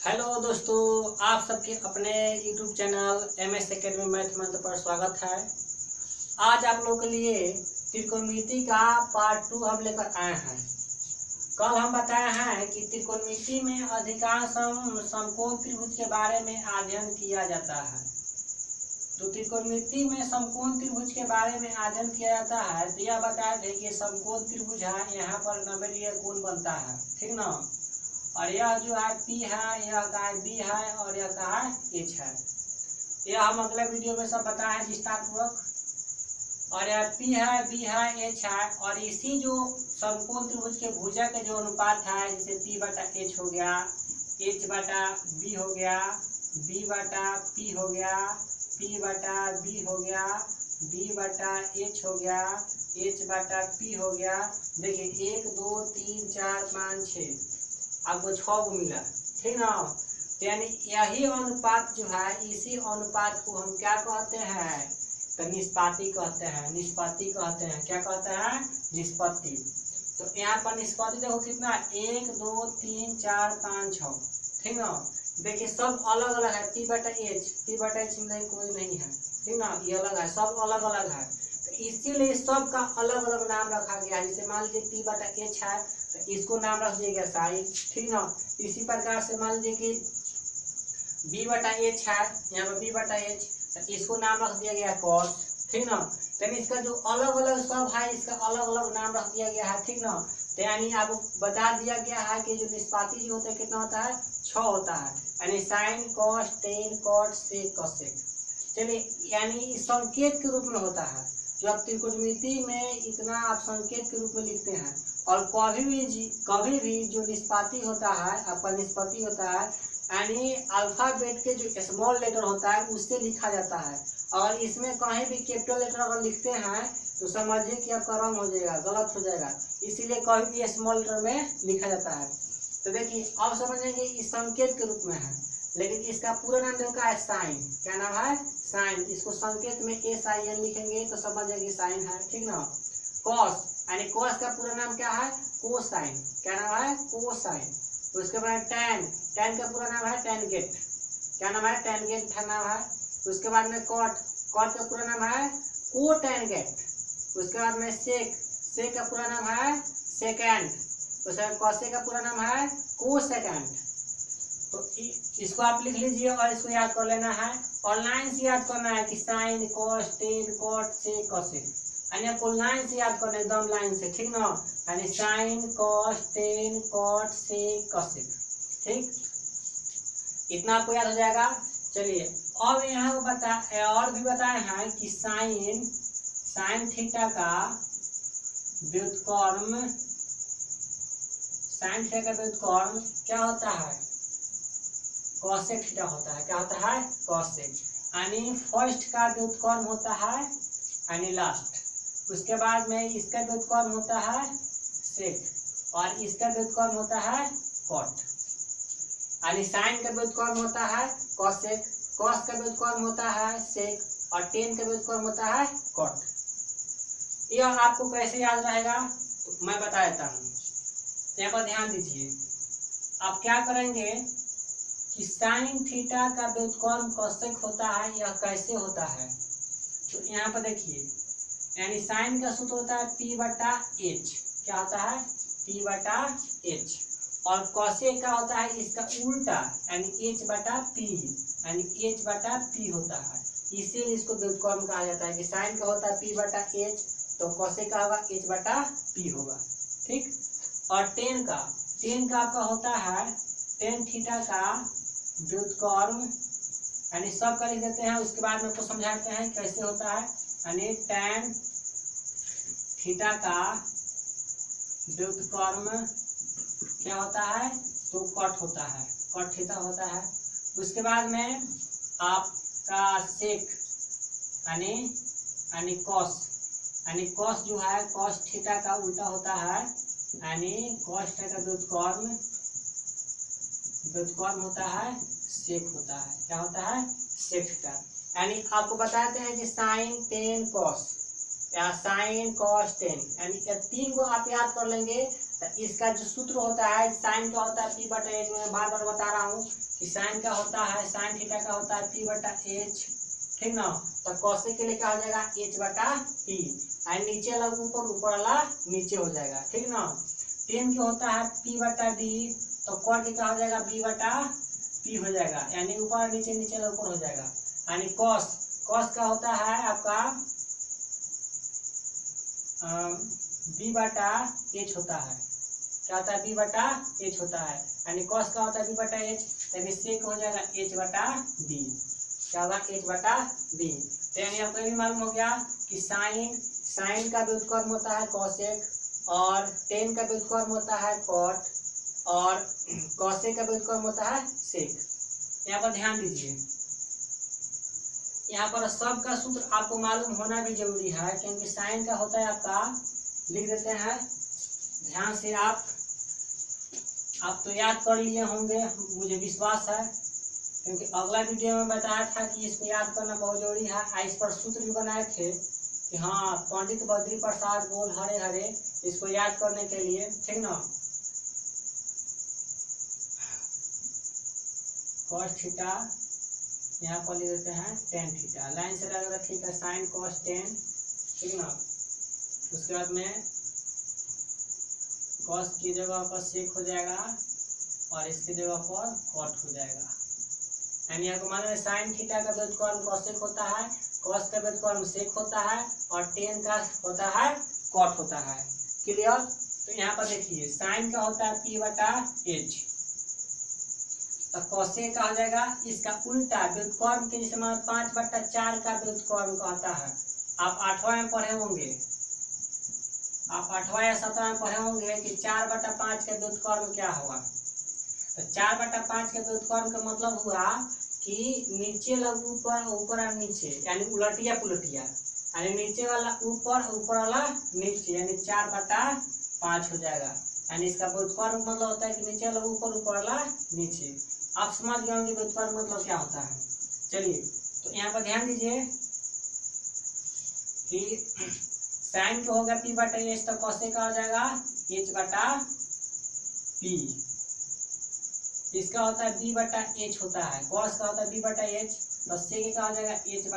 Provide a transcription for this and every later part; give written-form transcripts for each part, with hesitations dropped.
Hello दोस्तों, आप सबके अपने YouTube channel MS academy math मंत्र पर स्वागत है। आज आप लोगों के लिए त्रिकोणमिति का पार्ट 2 हम लेकर आए हैं। कल हम बताए हैं कि त्रिकोणमिति में अधिकांश समकोण त्रिभुज के बारे में अध्ययन किया जाता है। तो त्रिकोणमिति में समकोण त्रिभुज के बारे में अध्ययन किया जाता है। तो यह बताए थे कि समकोण त्रिभुज है, यहाँ पर 90 डिग्री कोण बनता है, ठीक ना। और यह जो है P है, यह का है B है और यह का है H है। यह हम अगले वीडियो में सब बताए हैं विस्तार पूर्वक। और यह P है, B है, H है और इसी जो समकोण त्रिभुज के भुजा के जो अनुपात है, जैसे P बटा H हो गया, H बटा B हो गया, B बटा P हो गया, P बटा B हो गया, B बटा H हो गया, H बटा P हो गया। देखिए 1 2 3 4 5 6 आपको 6 को मिला, ठीक ना। यानी यही अनुपात जो है, इसी अनुपात को हम क्या कहते हैं, तो निष्पाती कहते हैं। निष्पत्ति कहते हैं, क्या कहते हैं, निष्पत्ति। तो यहाँ पर निष्पत्ति देखो कितना, 1 2 3 4 5 6, ठीक ना। देखिए सब अलग अलग है। P बटा H में कोई नहीं है, ठीक ना, ये अलग है, सब अलग अलग है। तो इसीलिए सबका अलग अलग नाम रखा गया है। जैसे मान लीजिए P बटा H है तो इसको नाम रख दिया साइन, ठीक ना। इसी प्रकार से मान लीजिए कि B बटा H है, यहाँ पर B बटा H, तो इसको नाम रख दिया गया कॉस, ठीक ना। तो इसका जो अलग अलग सब है, इसका अलग अलग नाम रख दिया गया है, ठीक ना। तो यानी आपको बता दिया गया है कि जो निष्पाती जो होता है कितना होता है, 6 होता है। यानी sine cos tan cot sec cosec. चलिए, यानी संकेत के रूप में होता है। जो आप त्रिकोणमिति में इतना आप संकेत के रूप में लिखते हैं। और कभी भी जो निष्पाती होता है, आपका निष्पत्ति होता है, यानी अल्फाबेट के जो स्मॉल लेटर होता है उससे लिखा जाता है। और इसमें कहीं भी कैपिटल लेटर अगर लिखते हैं तो समझिए कि आपका रंग हो जाएगा, गलत हो जाएगा। इसीलिए कभी भी स्मॉल लेटर में लिखा जाता है। तो देखिए अब समझेंगे इस संकेत के रूप में है, लेकिन इसका पूरा नाम देखा है साइन। क्या नाम है, साइन। इसको संकेत में SIN लिखेंगे तो समझ जाएंगे साइन है, ठीक ना। कॉस, यानी कॉस का पूरा नाम क्या है, कोसाइन। क्या नाम है, कोसाइन। उसके बाद टैन का पूरा नाम है टैनगेट। क्या नाम है, टैनगेट नाम है। उसके बाद में कॉट का पूरा नाम है कोटैनगेट। उसके बाद में सेक का पूरा नाम है सेकेंड। उसके बाद कॉसे का पूरा नाम है कोसेकेंड। तो इसको आप लिख लीजिए और इसको याद कर लेना है। और लाइन से याद करना है कि sine cos tan cot sec cosec, यानी आपको लाइन से याद करना है, एकदम लाइन से, ठीक ना। यानी sine cos tan cot sec cosec, ठीक। इतना आपको याद हो जाएगा। चलिए अब यहाँ और भी बताए हैं कि साइन थीटा का व्युत्क्रम, साइन थीटा का व्युत्क्रम क्या होता है, कॉसेक थीटा होता है। क्या होता है, कॉसेक। यानी फर्स्ट का व्युत्क्रम होता है यानी लास्ट। उसके बाद में इसका व्युत्क्रम होता है सेक और इसका व्युत्क्रम होता है कॉट। यानी साइन का व्युत्क्रम होता है कॉसेक, कॉस का व्युत्क्रम होता है सेक और टेन का व्युत्क्रम होता है कॉट। यह आपको कैसे याद रहेगा तो मैं बता देता हूँ। यहाँ पर ध्यान दीजिए, आप क्या करेंगे कि साइन थीटा का व्युत्क्रम कॉसेक होता है, यह कैसे होता है। तो यहाँ पर देखिए, यानी साइन का सूत्र होता है P बटा H। क्या होता है, P बटा H। और कॉसेक का होता है इसका उल्टा, यानी H बटा P, यानी H बटा P होता है। इसीलिए इसको व्युत्क्रम कहा जाता है कि साइन का होता है P बटा H तो कॉसेक का होगा H बटा P होगा, ठीक। और टेन का आपका होता है टेन थीटा का व्युत्क्रम, यानी सब का लिख देते हैं। उसके बाद में आपको समझाते हैं कैसे होता है। यानी टैन थीटा का व्युत्क्रम क्या होता है, तो कॉट होता है, कॉट थीटा होता है। उसके बाद में आपका सेक यानी कॉस जो है, कॉस थीटा का उल्टा होता है, यानी कॉस थीटा का व्युत्क्रम होता है सेक होता है। क्या होता है, सेक थीटा। यानी आपको बताते हैं कि साइन टेन कॉस या साइन कॉस टेन, यानी ये तीन को आप याद कर लेंगे। तो इसका जो सूत्र होता है, साइन का होता है P बटा H। मैं बार बार बता रहा हूँ कि साइन का होता है, साइन थीटा का होता है पी बटा एच, ठीक ना। तो कॉसेक के लिए क्या हो जाएगा, एच बटा पी, और नीचे वाला ऊपर, ऊपर वाला नीचे हो जाएगा, ठीक ना। टेन का होता है पी बटा डी, तो कॉट क्या हो जाएगा, बी बटा पी हो जाएगा, यानी ऊपर नीचे, नीचे वाला ऊपर हो जाएगा। यानी कॉस, कॉस का होता है आपका बी बटा एच होता है, क्या होता है, बी बटा एच होता है, यानी कॉस का होता है बी बटा एच, यानी सेक हो जाएगा एच बटा बी, क्या होगा, एच बटा बी। तो यानी आपको ये भी मालूम हो गया कि साइन, साइन का व्युत्क्रम होता है कॉसेक, और टेन का व्युत्क्रम होता है कॉट, और कॉसेक का व्युत्क्रम होता है सेक। यहाँ पर ध्यान दीजिए, यहाँ पर सब का सूत्र आपको मालूम होना भी जरूरी है, क्योंकि साइन का होता है आपका, लिख देते हैं ध्यान से, आप तो याद कर लिए होंगे, मुझे विश्वास है, क्योंकि अगला वीडियो में बताया था कि इसको याद करना बहुत जरूरी है। इस पर सूत्र भी बनाए थे कि हाँ, पंडित बद्री प्रसाद बोल हरे हरे, इसको याद करने के लिए, ठीक ना। कॉस थीटा यहाँ पर लिख देते हैं टेन थीटा, लाइन से लगा, ठीक है, साइन कॉस टेन, ठीक ना। उसके बाद में कॉस की जगह पर सेक हो जाएगा, और इसकी जगह पर कॉट हो जाएगा। यानी आपको मालूम है साइन थीटा का व्युत्क्रम कॉसेक होता है, कॉस का व्युत्क्रम सेक होता है, और टेन का होता है कॉट होता है। क्लियर। तो यहाँ पर देखिए साइन का होता है पी बटा एच, तो कॉसेक का हो जाएगा इसका उल्टा व्युत्क्रम के, जिसे 5/4 का व्युत्क्रम कहता है। आप 8वां में पढ़े होंगे, आप 8वां या 7वां में पढ़े होंगे कि 4/5 का व्युत्क्रम क्या होगा। तो 4/5 के व्युत्क्रम का मतलब हुआ कि नीचे लग ऊपर, ऊपर और नीचे, यानी उलटिया पुलटिया, यानी नीचे वाला ऊपर, ऊपर वाला नीचे, यानी 4/5 हो जाएगा। यानी इसका व्युत्क्रम मतलब होता है कि नीचे वाला ऊपर, ऊपर वाला नीचे। आप समझ गए होंगे व्युत्क्रम मतलब क्या होता है। चलिए, तो यहाँ पर ध्यान दीजिए कि साइन का होगा पी बटा एच, तो कॉसेक का हो जाएगा एच बटा पी, इसका होता है बी बटा एच होता है, कॉस का होता है बी बटा एच, तो सेक का हो जाएगा एच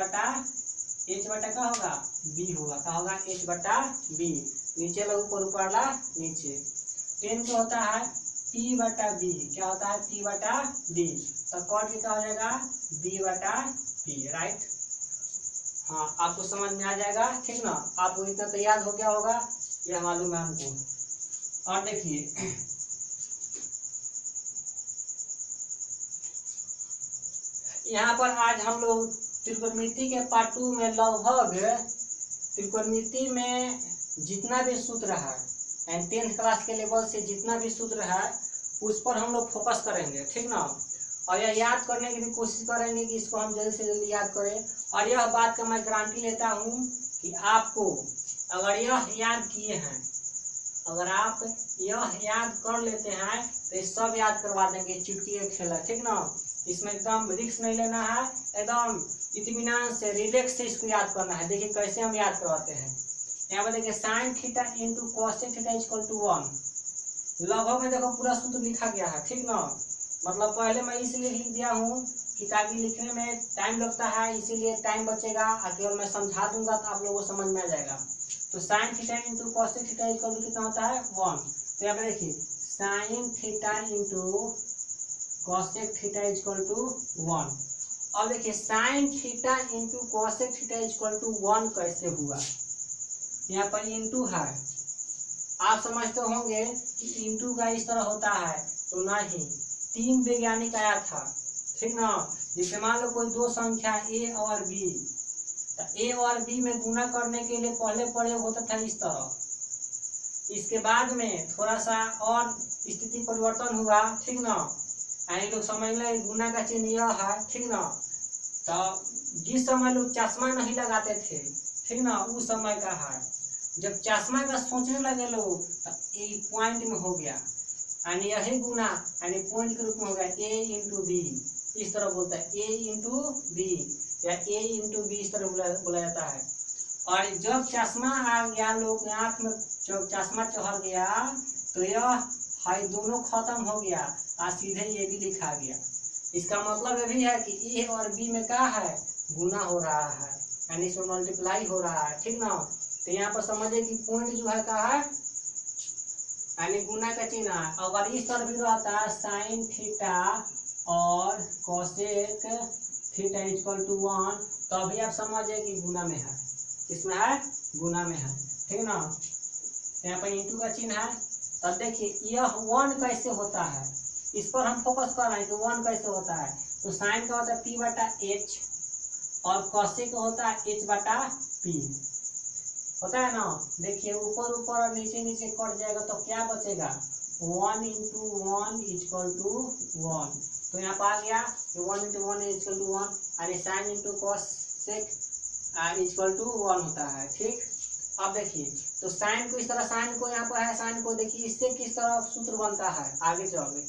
बटा का होगा बी होगा, का होगा एच बटा बी, नीचे लो ऊपर, ऊपर वाला नीचे। टेन का होता है पी बटा बी, क्या होता है पी बटा बी, तो कॉट का हो जाएगा बी बटा पी, राइट। हाँ, आपको समझ में आ जाएगा, ठीक ना। आपको इतना तो याद हो गया होगा, यह मालूम है हमको। और देखिए यहाँ पर आज हम लोग त्रिकोणमिति के पार्ट 2 में लगभग त्रिकोणमिति में जितना भी सूत्र है, 10th क्लास के लेवल से जितना भी सूत्र है, उस पर हम लोग फोकस करेंगे, ठीक ना। और यह याद करने की भी कोशिश करेंगे कि इसको हम जल्दी से जल्दी याद करें। और यह बात का मैं गारंटी लेता हूँ कि आपको अगर यह याद किए हैं, अगर आप यह याद कर लेते हैं, तो ये सब याद करवा देंगे, चुटकी का खेल है, ठीक ना। इसमें एकदम रिस्क नहीं लेना है, एकदम इत्मीनान से, रिलैक्स से इसको याद करना है। देखिए कैसे हम याद करवाते हैं। यहाँ पर देखिए sine theta into cosec theta equal to 1, लगभग में देखो पूरा सूत्र लिखा गया है, ठीक ना। मतलब पहले मैं इसलिए लिख दिया हूँ कि ताकि लिखने में टाइम लगता है, इसीलिए टाइम बचेगा, केवल मैं समझा दूंगा तो आप लोगों को समझ में आ जाएगा। तो sine theta into cosec theta equal to कितना होता है 1। तो यहाँ पे देखिए sine theta into cosec theta equal to 1। अब देखिए sine theta into cosec theta equal to 1 कैसे हुआ। यहाँ पर इंटू है, आप समझते होंगे कि इंटू का इस तरह होता है, तो नहीं, 3 वैज्ञानिक आया था, ठीक ना। जैसे मान लो कोई दो संख्या ए और बी, तो ए और बी में गुना करने के लिए पहले प्रयोग होता था इस तरह, इसके बाद में थोड़ा सा और स्थिति परिवर्तन हुआ, ठीक ना। यानी लोग समझ लें गुना का चिन्ह यह है, ठीक ना। तो जिस समय लोग चश्मा नहीं लगाते थे, ठीक ना, उस समय का है। जब चश्मा का सोचने लगे लोग, तो ए पॉइंट में हो गया, यानी यही गुना, यानी पॉइंट के रूप में हो गया ए इंटू बी, इस तरह बोलता है ए इंटू बी, या ए इंटू बी, इस तरह बोला जाता है। और जब चश्मा आ गया, लोग आँख में जब चश्मा चढ़ गया, तो यह हाई दोनों खत्म हो गया, और सीधे ये भी लिखा गया। इसका मतलब ये भी है कि ए और बी में क्या है, गुना हो रहा है, यानी इसमें मल्टीप्लाई हो रहा है, ठीक ना। तो यहाँ पर समझिए कि पॉइंट जो है क्या है, यानी गुना का चिन्ह है। अगर इस तरफ भी रहता है साइन थीटा और कोसेक थीटा इक्वल टू 1, तो अभी आप समझिए कि गुना में है, किसमें है, गुना में है, ठीक ना। यहाँ पर इंटू का चिन्ह है। तब देखिए यह 1 कैसे होता है, इस पर हम फोकस कर रहे हैं कि 1 कैसे होता है। तो साइन का होता है पी बटा एच और कोसेक का होता है एच बटा पी, होता है ना। देखिए ऊपर ऊपर और नीचे नीचे कट जाएगा तो क्या बचेगा, 1 इंटू 1 इक्वल टू 1। तो यहाँ पर आ गया 1 इंटू 1 इक्वल टू 1, यानी sine into cosec equal to 1 होता है, ठीक। अब देखिए तो साइन को इस तरह, साइन को यहाँ पर है, साइन को देखिए इससे किस तरह सूत्र बनता है आगे चल,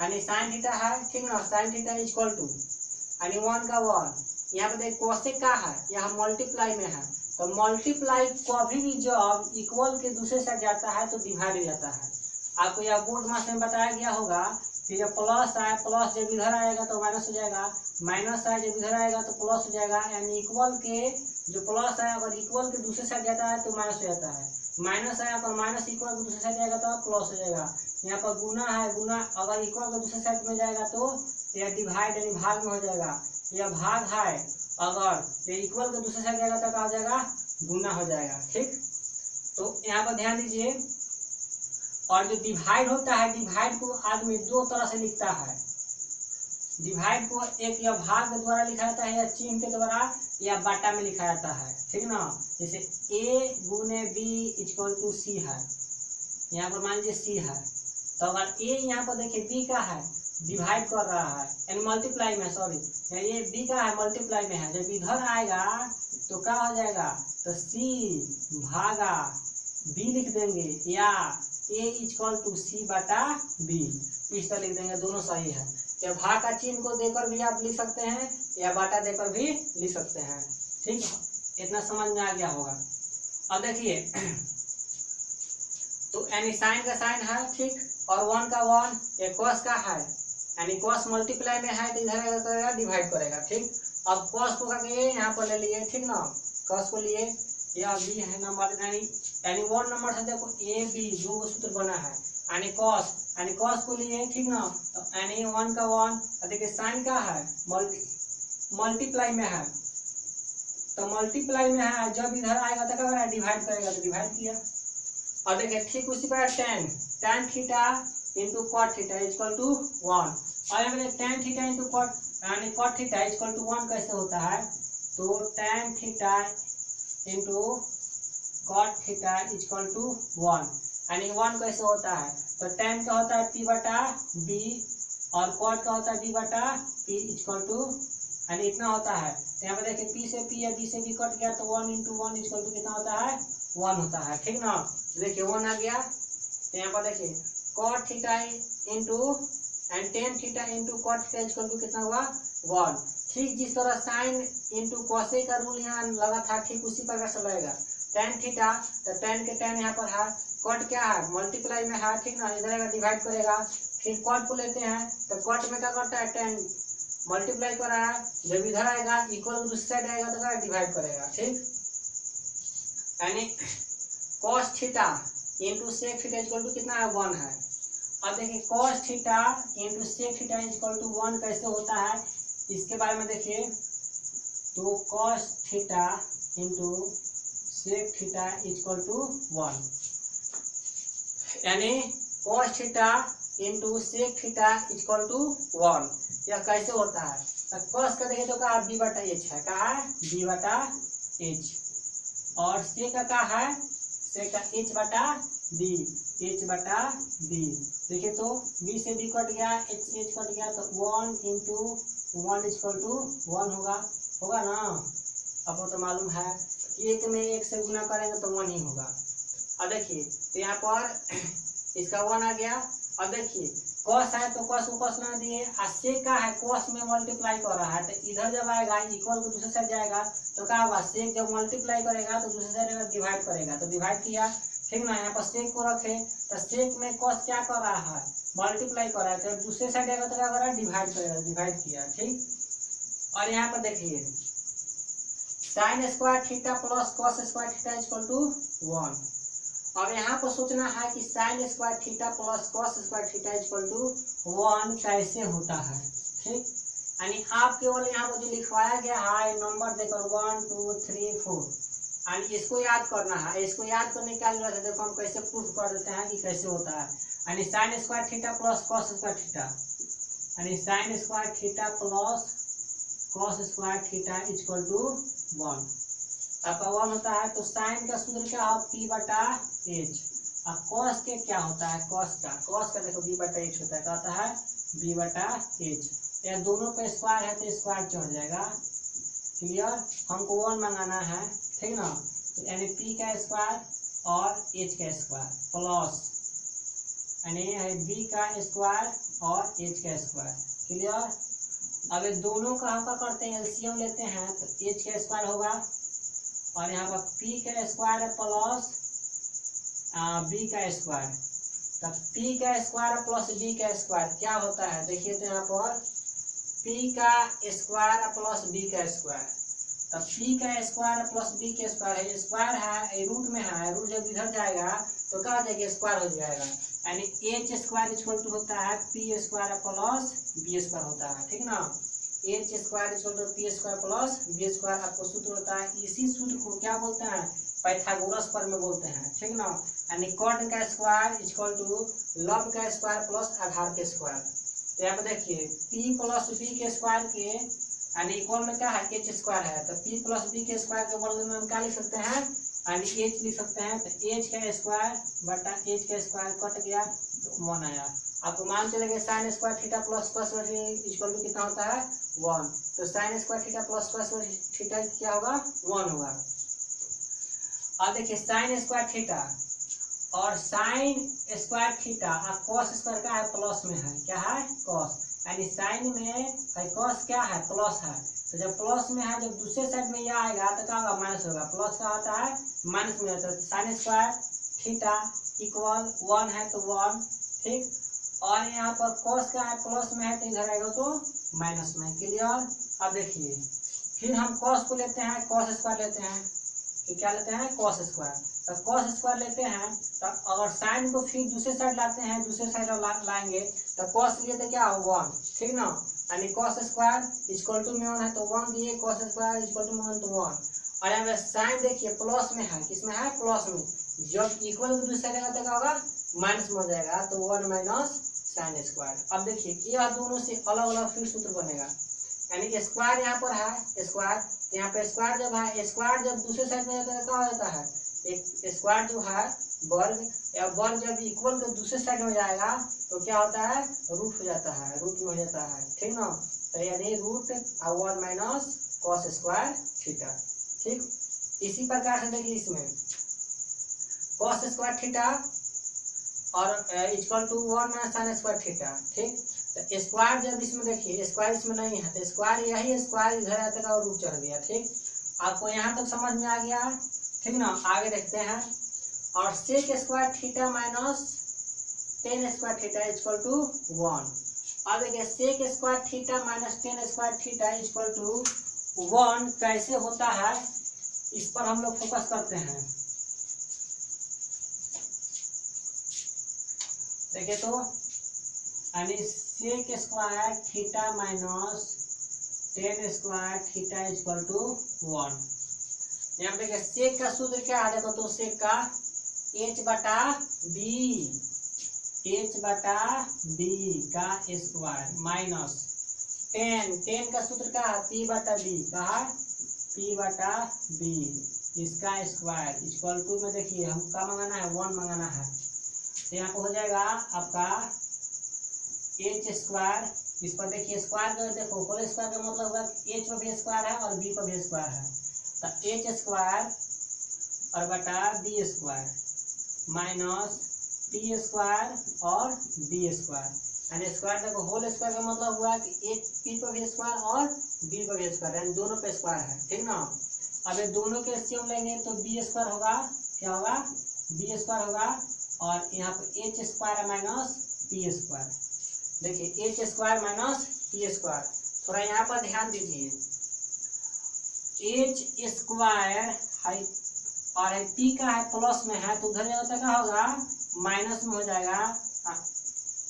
यानी साइन थीटा है, ठीक ना, साइन थीटा इक्वल टू यानी 1 का 1। यहाँ पे देख कोसेक का है, यहाँ मल्टीप्लाई में है, तो मल्टीप्लाई कभी भी जब इक्वल के दूसरे साइड जाता है तो डिवाइड हो जाता है। आपको यह बोर्ड मास में बताया गया होगा कि जब प्लस आए, प्लस जब इधर आएगा तो माइनस हो जाएगा, माइनस आए जब इधर आएगा तो प्लस हो जाएगा, यानी इक्वल के जो प्लस है अगर इक्वल के दूसरे साइड जाता है तो माइनस हो जाता है, माइनस आया अगर माइनस इक्वल के दूसरे साइड जाएगा तो प्लस हो जाएगा। यहाँ पर गुना है, गुना अगर इक्वल के दूसरे साइड में जाएगा तो यह डिवाइड यानी भाग में हो जाएगा, यह भाग है, अगर ये इक्वल के दूसरे साइड जाएगा तो क्या हो जाएगा, गुना हो जाएगा, ठीक। तो यहाँ पर ध्यान दीजिए। और जो डिवाइड होता है, डिवाइड को आदमी दो तरह से लिखता है। डिवाइड को एक या भाग के द्वारा लिखा जाता है, या चिन्ह के द्वारा, या बाटा में लिखा जाता है, ठीक ना। जैसे ए गुने बी इक्वल टू सी है, यहाँ पर मान लीजिए सी है, तो अगर ए यहाँ पर देखिए बी का है, डिवाइड कर रहा है यानी मल्टीप्लाई में, सॉरी ये बी का है मल्टीप्लाई में है, जब इधर आएगा तो क्या हो जाएगा, तो सी भागा बी लिख देंगे, या ए इक्वल टू सी बटा बी, इस तरह लिख देंगे, दोनों सही है। या भाग का चिन्ह को देकर भी आप लिख सकते हैं, या बाटा देकर भी लिख सकते हैं, ठीक है। इतना समझ में आ गया होगा। अब देखिए तो यानी साइन का साइन है, ठीक, और 1 का 1, ये कॉस का है, यानी कॉस मल्टीप्लाई में है तो इधर करेगा डिवाइड करेगा, ठीक। अब कॉस को करके यहाँ पर ले लिए, ठीक ना, कॉस को लिए, या बी है नंबर, यानी 1 नंबर से देखो ए बी दो सूत्र बना है, यानी कॉस को लिए, ठीक ना। तो यानी 1 का 1, देखिए साइन का है मल्टीप्लाई में है, तो मल्टीप्लाई में है, जब इधर आएगा तो क्या करेगा, डिवाइड करेगा, तो डिवाइड किया। और देखिए ठीक उसी पर tan theta into cot theta equal to 1, और यहाँ पे tan थीटा इंटू कॉट यानी कॉट थीटा इक्वल टू 1 कैसे होता है, तो tan theta into cot theta equal to 1, यानी 1 कैसे होता है, तो tan का होता है p बटा b और कॉट का होता है b बटा p इक्वल टू, यानी इतना होता है। तो यहाँ पे देखिए p से p या b से b कट गया तो 1 इंटू 1 इक्वल टू कितना होता है, 1 होता है, ठीक ना। देखिए 1 आ गया, तो यहाँ पर देखिए cot theta into and tan theta into cot theta equal to कितना हुआ, 1। ठीक जिस तरह साइन इंटू कॉसेक का रूल यहाँ लगा था, ठीक उसी प्रकार से लगेगा। tan थीटा, तो tan के tan यहाँ पर है, कॉट क्या है मल्टीप्लाई में है, ठीक ना, इधर डिवाइड करेगा, फिर कॉट को लेते हैं, तो कॉट में क्या करता है, tan मल्टीप्लाई कर रहा है, जब इधर आएगा इक्वल दूसरी साइड आएगा तो क्या डिवाइड करेगा, ठीक। यानी cos theta into sec theta equal to कितना है, 1 है। अब देखिए cos theta into sec theta equal to 1 कैसे होता है, इसके बारे में देखिए। तो cos theta into sec theta equal to 1, यानी cos theta into sec theta equal to 1, यह कैसे होता है, तो cos का देखिए तो क्या b बटा h है, क्या है b बटा h, और सेक का क्या है, सेक का h बटा b, h बटा b। देखिए तो b से b कट गया, h से h कट गया, तो 1 इंटू 1 इक्वल टू 1 होगा ना। आपको तो मालूम है एक में एक से गुना करेंगे तो 1 ही होगा। अब देखिए तो यहाँ पर इसका 1 आ गया। अब देखिए cos है तो cos को cos ना दिए, sec का है cos में मल्टीप्लाई कर रहा है, तो इधर जब आएगा इक्वल को दूसरे साइड जाएगा तो क्या होगा, sec जब मल्टीप्लाई करेगा तो दूसरे साइड डिवाइड करेगा, तो डिवाइड किया, ठीक ना। यहाँ पर सेक को रखे तो सेक में कॉस क्या कर रहा है, मल्टीप्लाई कर रहा है, तो दूसरे साइड आएगा तो क्या कर रहा है, डिवाइड करेगा, डिवाइड किया, ठीक। और यहाँ पर देखिए sine square theta plus cos square theta equal to 1। और यहाँ पर सोचना है कि sine square theta plus cos square theta equal to 1 कैसे होता है, ठीक। यानी आप केवल यहाँ पर जो लिखवाया गया है नंबर देकर 1 2 3 4 यानी इसको याद करना है। इसको याद करने के लिए देखो हम कैसे प्रूफ कर देते हैं कि कैसे होता है। यानी sine square theta plus cos square theta, यानी sine square theta plus cos square theta equal to 1। आपका 1 होता है तो साइन का सूत्र क्या है, पी बटा एच। और कॉस के क्या होता है, कॉस का देखो बी बटा एच होता है, क्या होता है, बी बटा एच। या दोनों पे स्क्वायर है तो स्क्वायर चढ़ जाएगा, क्लियर। हमको 1 मंगाना है, ठीक ना। तो यानी पी का स्क्वायर और एच का स्क्वायर प्लस यानी है बी का स्क्वायर और एच का स्क्वायर, क्लियर। अब ये दोनों का हम क्या करते हैं, एलसीएम लेते हैं तो एच का स्क्वायर होगा और यहाँ पर पी का स्क्वायर है प्लस बी का स्क्वायर। तब पी का स्क्वायर प्लस बी का स्क्वायर क्या होता है, देखिए तो यहाँ पर पी का स्क्वायर प्लस बी का स्क्वायर। तब पी का स्क्वायर प्लस बी का स्क्वायर है, स्क्वायर है रूट में है, रूट जब इधर जाएगा तो क्या हो जाएगा, स्क्वायर हो जाएगा। यानी एच स्क्वायर इक्वल टू होता है P square plus B square होता है, ठीक ना। H square equal to P square plus B square आपको सूत्र होता है। इसी सूत्र को क्या बोलते हैं, पाइथागोरस पर में बोलते हैं, ठीक ना। यानी कॉट का स्क्वायर इक्वल टू लब का स्क्वायर प्लस आधार के स्क्वायर। तो यहाँ पे देखिए p प्लस बी के स्क्वायर के यानी इक्वल में क्या है, एच स्क्वायर है, तो p प्लस बी के स्क्वायर के बदले में हम क्या लिख सकते हैं, यानी एच लिख सकते हैं। तो एच का स्क्वायर बटा एच का स्क्वायर कट गया तो 1 आया। आपको मान चलेगा sine square theta plus cos equal to कितना होता है, 1। तो sine square theta plus cos theta क्या होगा, 1 होगा। अब देखिए साइन स्क्वायर थीटा और साइन स्क्वायर थीटा और कॉस स्क्वायर क्या है, प्लस में है, क्या है, कॉस। यानी साइन में है कॉस क्या है, प्लस है। तो जब प्लस में है, जब दूसरे साइड में यह आएगा तो क्या होगा, माइनस होगा। प्लस का होता है माइनस में होता है। साइन स्क्वायर थीटा इक्वल 1 है तो 1, ठीक। और यहाँ पर कॉस का है प्लस में है तो इधर आएगा तो माइनस में, क्लियर। अब देखिए फिर हम कॉस को लेते हैं, कॉस स्क्वायर लेते हैं, तो क्या लेते हैं, कॉस स्क्वायर। तो कॉस स्क्वायर लेते हैं तो अगर साइन को फिर दूसरे साइड लाते हैं, दूसरे साइड लाएंगे तो कॉस लिए तो क्या हो, 1, ठीक ना। यानी कॉस स्क्वायर इक्वल टू में 1 है तो 1 दिए, कॉस स्क्वायर इक्वल टू में 1 तो 1। और यहाँ पे साइन देखिए प्लस में है, किसमें है, प्लस में। जब इक्वल को दूसरे साइड तो क्या होगा, माइनस में हो जाएगा, तो 1 माइनस साइन स्क्वायर। अब देखिए यह दोनों से अलग अलग फिर सूत्र बनेगा। यानी स्क्वायर यहाँ पर है स्क्वायर, यहाँ पे स्क्वायर जब है, स्क्वायर जब दूसरे साइड में जाता है क्या हो जाता है, एक स्क्वायर जो है वर्ग, या वर्ग जब इक्वल के दूसरे साइड में जाएगा तो क्या होता है, रूट हो जाता है, रूट में हो जाता है, ठीक ना। तो यानी रूट और 1 माइनस कॉस स्क्वायर थीटा, ठीक। इसी प्रकार से देखिए इसमें कॉस स्क्वायर थीटा और equal to 1 minus sine square theta, ठीक। तो स्क्वायर जब इसमें देखिए स्क्वायर इसमें नहीं है तो स्क्वायर यही स्क्वायर इधर आते का और रूट चढ़ गया, ठीक। आपको यहाँ तक समझ में आ गया, ठीक ना। आगे देखते हैं। और sec square theta minus tan square theta equal to 1। अब देखिए sec square theta minus tan square theta equal to 1 कैसे होता है, इस पर हम लोग फोकस करते हैं। देखिए तो यानी sec square theta minus tan square theta equal to 1। यहाँ पे देखिए सेक का सूत्र क्या है, देखो तो सेक का h बटा b, h बटा b का स्क्वायर माइनस टेन का सूत्र क्या है, p बटा b, कहा p बटा b इसका स्क्वायर इक्वल टू में देखिए हम क्या मंगाना है, 1 मंगाना है। तो यहाँ पे हो जाएगा आपका h स्क्वायर, इस पर देखिए स्क्वायर का देखो होल स्क्वायर का मतलब होगा h पर भी स्क्वायर है और b पर भी स्क्वायर है। तो h स्क्वायर और बटा b square minus p square और b स्क्वायर। यानी स्क्वायर देखो होल स्क्वायर का मतलब हुआ कि एक p पर भी स्क्वायर और b पर भी स्क्वायर, यानी दोनों पे स्क्वायर है, ठीक ना। अब ये दोनों के एलसीएम लेंगे तो b स्क्वायर होगा, क्या होगा, बी स्क्वायर होगा, और यहाँ पर H square minus P square. देखिए H square minus P square, थोड़ा यहाँ पर ध्यान दीजिए। एच स्क्वायर है और पी का है प्लस में है, तो उधर जाएगा क्या होगा, माइनस में हो जाएगा,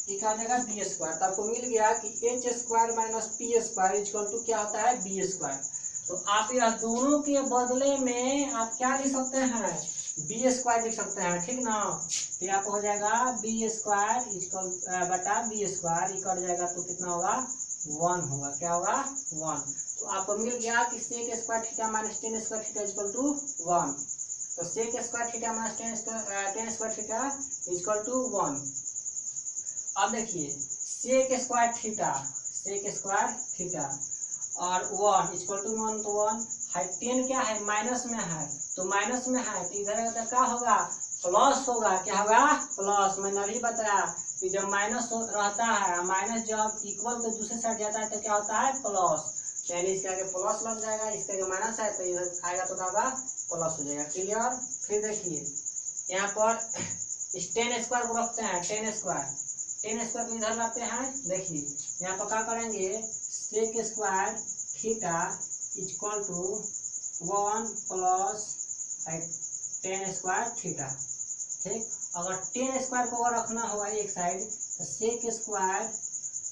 क्या हो जाएगा बी स्क्वायर। तो आपको मिल गया कि H square minus P square equal to क्या होता है, बी स्क्वायर। तो आप यह दोनों के बदले में आप क्या लिख सकते हैं, बी स्क्वायर लिख सकते हैं, ठीक ना। तो यहाँ पर हो जाएगा बी स्क्वायर इक्वल बटा बी स्क्वायर इक्वल जाएगा, तो कितना होगा, 1 होगा। क्या होगा, 1। तो आपको मिल गया कि sec square theta minus tan square theta equal to 1। तो sec square theta minus tan square theta equal to 1। अब देखिए सेक स्क्वायर थीटा और 1 इक्वल टू 1, तो 1 है, 10 क्या है, माइनस में है, तो माइनस में है तो इधर क्या होगा, प्लस होगा। क्या होगा, प्लस। मैंने अभी बताया कि जब माइनस रहता है, माइनस जब इक्वल तो दूसरे साइड जाता है तो क्या होता है, प्लस। यानी इसके आगे प्लस लग जाएगा, इसके आगे माइनस है तो इधर आएगा तो क्या होगा, प्लस हो जाएगा। क्लियर। फिर देखिए यहाँ पर 10 स्क्वायर को रखते हैं, 10 स्क्वायर को इधर लाते हैं। देखिए यहाँ पर क्या करेंगे, sec square theta equal to 1 plus 10 square theta. ठीक, अगर 10 स्क्वायर को अगर रखना होगा एक साइड, तो सेक स्क्वायर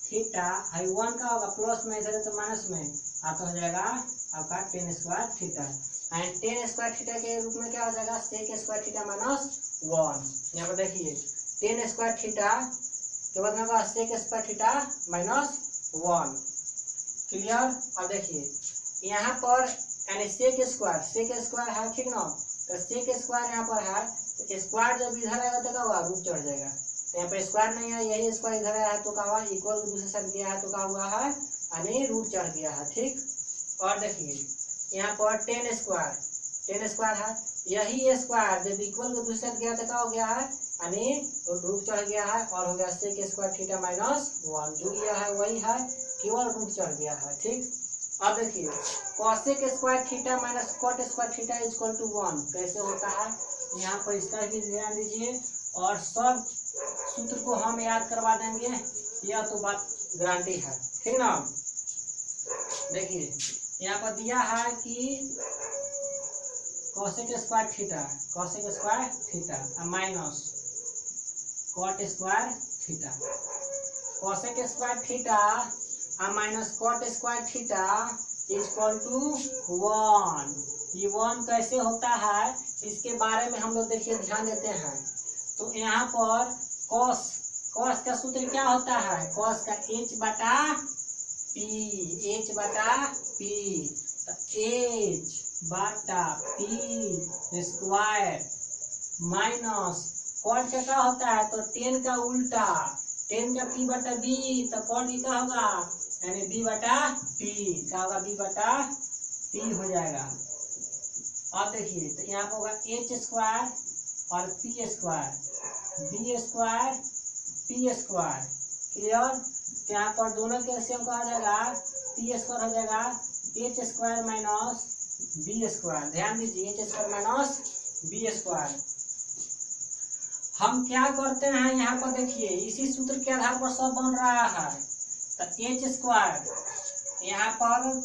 थीटा है 1 का होगा प्लस में, इधर तो माइनस में, तो हो जाएगा आपका 10 square theta. And 10 square theta के रूप में क्या हो जाएगा, सेक स्क्वायर थीटा माइनस 1। यहाँ पर देखिए 10 स्क्वायर थीटा के बाद में sec square theta minus 1। Clear. और देखिए यहाँ पर यानी सेक स्क्वायर है, ठीक ना। तो सेक स्क्वायर यहाँ पर है, तो स्क्वायर जब इधर आएगा तो क्या होगा, रूट चढ़ जाएगा। तो यहाँ पर स्क्वायर नहीं है, यही स्क्वायर इधर आया है तो क्या हुआ, इक्वल दूसरे साइड गया है तो क्या हुआ है, यानी रूट चढ़ गया है। ठीक। और देखिए यहाँ पर 10 स्क्वायर है, यही स्क्वायर जब इक्वल को दूसरे साइड गया तो क्या हो गया है, यानी रूट चढ़ गया है, और हो गया सेक स्क्वायर थीटा माइनस 1। जो यह है वही है, केवल रूट चढ़ गया है। ठीक। अब देखिए cosec square theta minus cot square theta equal to 1 कैसे होता है, यहाँ पर इसका भी ध्यान दीजिए, और सब सूत्र को हम याद करवा देंगे, यह तो बात गारंटी है। ठीक ना। देखिए यहाँ पर दिया है कि cosec square theta minus cot square theta, cosec square theta minus cot square theta equal to 1। ये 1 कैसे होता है, इसके बारे में हम लोग देखिए ध्यान देते हैं। तो यहाँ पर कॉस का सूत्र क्या होता है, कॉस का h बटा पी, तो h बटा पी स्क्वायर माइनस कॉट का क्या होता है, तो 10 का उल्टा, 10 का p बटा b, तो कॉट क्या होगा, यानी b बटा p, क्या होगा, b बटा p हो जाएगा। अब देखिए तो यहाँ पर होगा h स्क्वायर और p square, b square p square. Clear. तो यहाँ पर दोनों के एलसीएम का हो जाएगा p स्क्वायर हो जाएगा h square minus b square. ध्यान दीजिए h square minus b square. हम क्या करते हैं, यहाँ पर देखिए इसी सूत्र के आधार पर सब बन रहा है। तो एच स्क्वायर यहाँ पर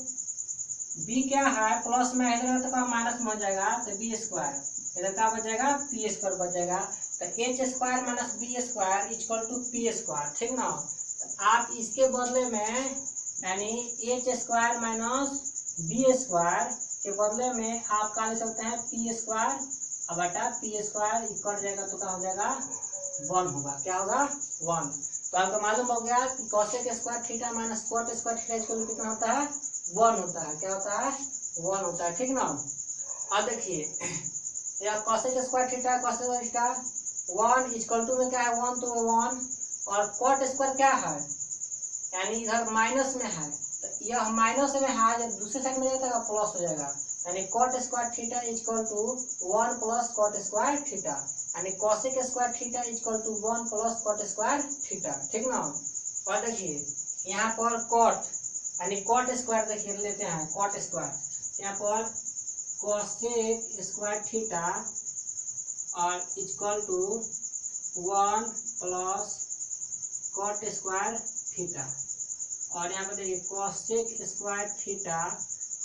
b क्या है, प्लस में इधर तो माइनस में हो जाएगा, तो बी स्क्वायर इधर क्या बच जाएगा, पी स्क्वायर बच जाएगा। तो H square minus B square equal to P square. ठीक ना। तो आप इसके बदले में यानी H square minus B square के बदले में आप क्या ले सकते हैं, पी स्क्वायर बटा पी स्क्वायर इक्वल जाएगा, तो क्या हो जाएगा, 1 होगा। क्या होगा, 1। तो आपको मालूम हो गया कि cosec square theta minus cot square theta equal कितना होता है, 1 होता है। क्या होता है, 1 होता है। ठीक ना। अब देखिए यह cosec square theta 1 equal to में क्या है, 1 तो 1, और कॉट स्क्वायर क्या है, यानी इधर माइनस में है, तो यह माइनस में है, जब दूसरे साइड में जाएगा प्लस हो जाएगा, यानी cot square theta equal to 1 plus cot square theta, यानी cosec square theta equal to 1 plus cot square theta. ठीक ना। और देखिए यहाँ पर कॉट यानी कॉट स्क्वायर देखिए लेते हैं, कॉट स्क्वायर यहाँ पर कॉसेक स्क्वायर थीटा और equal to 1 plus cot square theta. और यहाँ पे देखिए कॉसेक स्क्वायर थीटा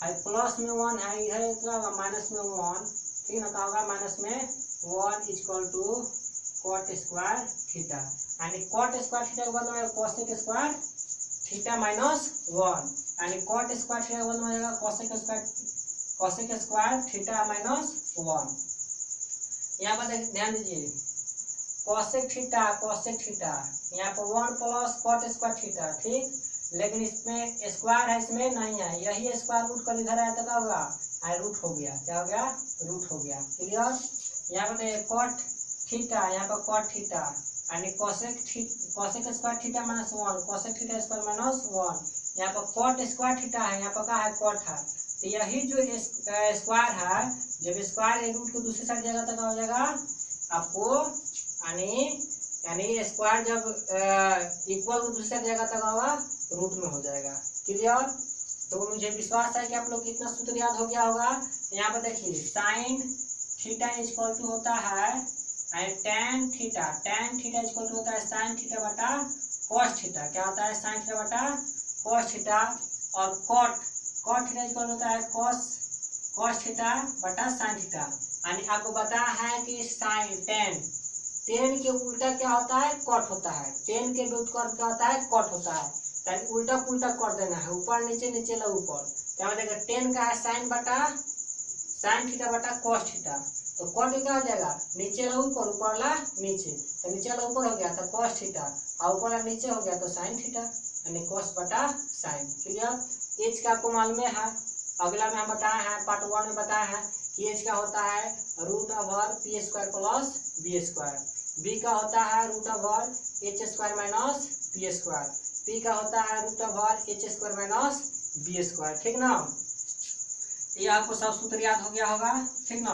है, प्लस में 1 है, इधर क्या होगा माइनस में 1, ठीक ना, क्या होगा माइनस में 1 equal to cot square theta. यानी कॉट स्क्वायर थीटा का मतलब कॉसेक स्क्वायर थीटा माइनस 1, यानी कॉट स्क्वायर थीटा का मतलब हो जाएगा कॉसेक स्क्वायर थीटा माइनस 1। यहाँ पर ध्यान दीजिए कॉसेक थीटा यहाँ पर 1 प्लस कॉट स्क्वायर थीटा, ठीक, लेकिन इसमें स्क्वायर है, इसमें नहीं है, यही स्क्वायर रूट कर इधर आया तो क्या होगा रूट हो गया, क्या हो गया रूट हो गया, क्लियर। यहाँ पर कॉट थीटा, यहाँ पर कॉट थीटा यानी cosec square theta minus 1, cosec theta square minus 1, यहाँ पर कॉट स्क्वायर थीटा है, यहाँ पर क्या है कॉट है, तो यही जो स्क्वायर है जब स्क्वायर रूट को दूसरी साइड जाएगा तो क्या हो जाएगा आपको, यानी स्क्वायर जब इक्वल को दूसरी साइड जाएगा तो क्या होगा रूट में हो जाएगा, क्लियर। तो मुझे विश्वास है कि आप लोग कितना सूत्र याद हो गया होगा। यहाँ पर देखिए साइन थीटा इक्वल टू होता है टेन थीटा इक्वल टू होता है साइन थीटा बटा कॉस थीटा, क्या होता है साइन थीटा बटा कॉस थीटा, और कॉट थीटा इक्वल होता है कॉस थीटा बटा साइन थीटा। यानी आपको पता है कि साइन टेन के उल्टा क्या होता है कॉट होता है, टेन के व्युत्क्रम क्या होता है कॉट होता है, यानी उल्टा पुल्टा कर देना है, ऊपर नीचे नीचे ला ऊपर, क्या देखिए टेन का है साइन थीटा बटा कॉस थीटा, तो कॉट क्या हो जाएगा नीचे ला ऊपर, ऊपर ला नीचे, तो नीचे ला ऊपर हो गया तो कॉस थीटा, और ऊपर ला नीचे हो गया तो साइन थीटा, यानी कॉस बटा साइन, क्लियर। एच का आपको मालूम है, अगला में हम बताए हैं पार्ट 1 में बताया है कि एच का होता है root over P square plus B square, B का होता है root over H square minus P square, P का होता है root over H square minus B square, ठीक ना। ये आपको सब सूत्र याद हो गया होगा, ठीक ना।